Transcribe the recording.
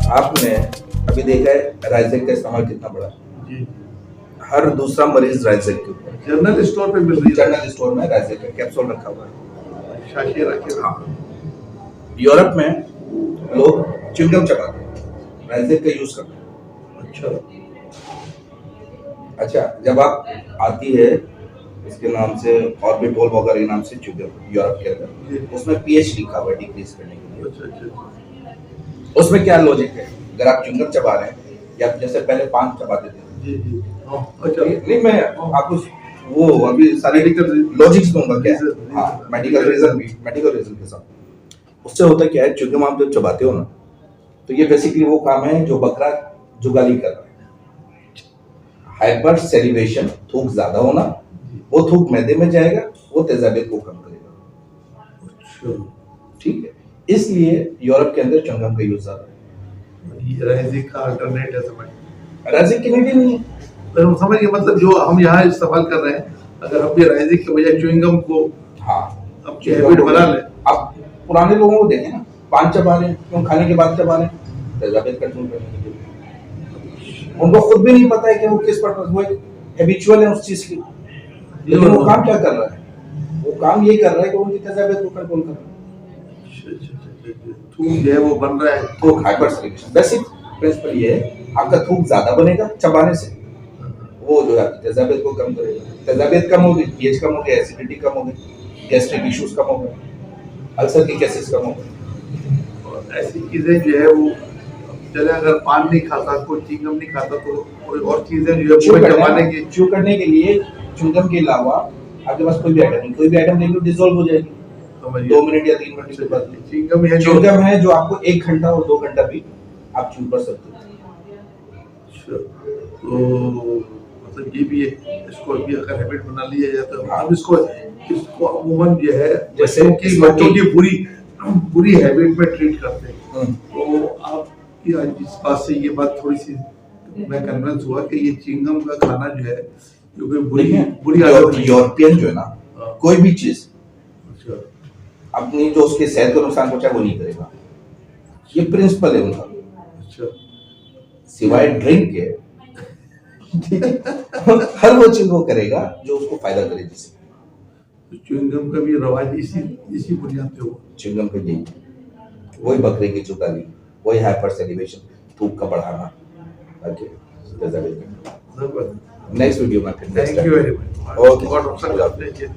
आपने अभी देखा है राइजेक का इस्तेमाल कितना बढ़ा है। जी हर दूसरा मरीज राइजेक के ऊपर, जनरल स्टोर पे मिल रही है, जनरल स्टोर में राइजेक का कैप्सूल रखा हुआ है। शाशी रखे। हाँ, यूरोप में लोग च्युइंगम चबाते हैं, राइजेक का यूज करते हैं। अच्छा अच्छा, जब आप आती है इसके नाम से ऑर्बिटोल वगैरह के नाम से च्युइंगम यूरोप के अंदर, उसमें पीएच लिखा हुआ है डिक्रीज करने के लिए। अच्छा उसमें क्या लॉजिक है, अगर आप च्युइंगम चबा रहे हैं या जैसे पहले पान चबाते थे, जी जी अच्छा नहीं मैं आपको वो अभी सारे लॉजिक्स दूंगा क्या है। हाँ, मेडिकल रीजन के साथ उससे होता क्या है, च्युइंगम आप जब चबाते हो ना, तो ये बेसिकली वो काम है जो बकरा जुगाली कर रहा है। हाइपर सेलिब्रेशन, थूक ज्यादा होना, वो थूक मैदे में जाएगा, वो तेजाबियत को कम करेगा। अच्छा ठीक है, इसलिए यूरोप के अंदर च्युइंगम का यूज ज्यादा है। ये राइजिक का अल्टरनेट है, समझ राइजिक की नहीं नहीं, तो समझिए मतलब जो हम यहाँ इस्तेमाल कर रहे हैं, अगर हम ये राइजिक के बजाय च्युइंगम को हाँ अपनी हैबिट बना लें। अब पुराने लोगों को देखें ना, पान चबा रहे हैं, क्यों खाने के बाद चबा रहे हैं, तेजाबियत कंट्रोल करने के लिए। उनको खुद भी नहीं पता है कि वो किस पर्पस, वो एक हैबिचुअल है उस चीज की, लेकिन वो काम क्या कर रहा है, वो काम ये कर रहा है कि उनकी तेजाबियत को कंट्रोल कर रहा है। थूक जो है वो बन रहा है, तो हाइपर सेलिब्रेशन बेसिक प्रिंसिपल ये है, आपका थूक ज्यादा बनेगा चबाने से, वो जो है तेजाबियत को कम करेगा। तेजाबियत कम होगी, पीएच कम हो गया, एसिडिटी कम हो गई, गैस्ट्रिक इश्यूज कम हो गए, अल्सर की केसेस कम हो गए। और ऐसी चीजें जो है वो चले, अगर पान नहीं खाता, कोई चिंगम नहीं खाता, तो कोई और चीजें जो है च्यू करने के लिए च्युइंगम के अलावा आपके पास कोई भी आइटम नहीं, कोई भी आइटम लेंगे डिसॉल्व हो जाएगी 2 मिनट या 3 मिनट के बाद। च्युइंगम है जो आपको 1 घंटा और 2 घंटा भी आप च्यू कर सकते हो। तो मतलब ये भी है, इसको भी अगर हैबिट बना लिया जाए तो हम इसको अमूमन जो है जैसे बच्चों की पूरी हैबिट में ट्रीट करते हैं। तो आपकी आज इस बात से ये बात थोड़ी सी मैं कन्विंस हुआ कि ये चिंगम का खाना जो है, क्योंकि बुरी आदत है। यूरोपियन जो है ना, कोई भी चीज अपनी जो उसके सेहत को नुकसान पहुंचाए वो नहीं करेगा, ये प्रिंसिपल है उनका। अच्छा, सिवाय ड्रिंक के हर वो चीज वो करेगा जो उसको फायदा करे। जिसे च्युइंगम का भी रवाज इसी बुनियाद पे हुआ। च्युइंगम पे यही, वही बकरे की चुगाली, वही हाइपर सेलिब्रेशन, थूक का बढ़ाना। नेक्स्ट वीडियो में फिर thank you very much. Okay.